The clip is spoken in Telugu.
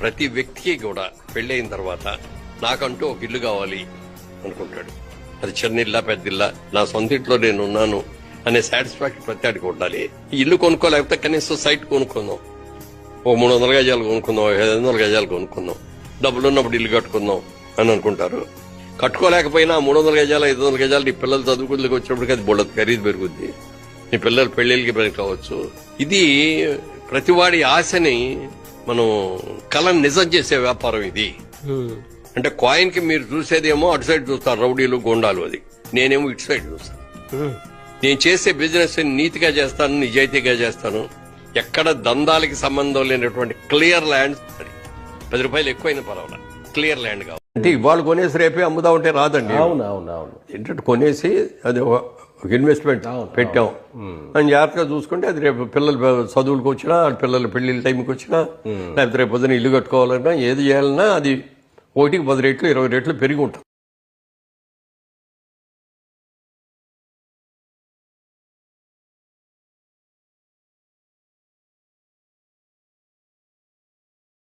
ప్రతి వ్యక్తికి కూడా పెళ్ళైన తర్వాత నాకంటూ ఒక ఇల్లు కావాలి అనుకుంటాడు. అది చిన్న ఇల్లా పెద్ద ఇల్లా, నా సొంత ఇంట్లో నేను ఉన్నాను అనే సాటిస్ఫాక్షన్ ప్రతి ఆడికి ఉండాలి. ఈ ఇల్లు కొనుక్కోలేకపోతే కనీసం సైట్ కొనుక్కుందాం, ఓ 300 గజాలు కొనుక్కుందాం, 500 గజాలు కొనుక్కుందాం, డబ్బులు ఉన్నప్పుడు ఇల్లు కట్టుకుందాం అని అనుకుంటారు. కట్టుకోలేకపోయినా 300 గజాలు 500 గజాలు నీ పిల్లలు చదువుకులకు వచ్చినప్పటికీ అది బోళ్ళ ఖరీదు పెరుగుద్ది, నీ పిల్లలు పెళ్లిళ్ళకి పెరగవచ్చు. ఇది ప్రతివాడి ఆశని మనం కళను నిజం చేసే వ్యాపారం ఇది. అంటే కాయిన్ కి మీరు చూసేదేమో అటు సైడ్ చూస్తారు, రౌడీలు గోండాలు, అది నేనేమో ఇటు సైడ్ చూస్తాను. నేను చేసే బిజినెస్ నీతిగా చేస్తాను, నిజాయితీగా చేస్తాను. ఎక్కడ దందాలకి సంబంధం లేనటువంటి క్లియర్ ల్యాండ్, 10 రూపాయలు ఎక్కువైనా పర్వాలేదు, క్లియర్ ల్యాండ్ కావాలి. అంటే ఇవాళ కొనేసి రేపే అమ్ముదా ఉంటే రాదండి. అవునవునవును. ఏంటంటే కొనేసి అది ఒక ఇన్వెస్ట్మెంట్ పెట్టాం అని జాగ్రత్తగా చూసుకుంటే అది రేపు పిల్లలు చదువులకు వచ్చినా, పిల్లల పెళ్లిళ్ళ టైంకి వచ్చినా, లేకపోతే రేపు పొద్దున ఇల్లు కట్టుకోవాలన్నా, ఏది చేయాలన్నా అది 1కి 10 రెట్లు 20 రెట్లు పెరిగి ఉంటుంది.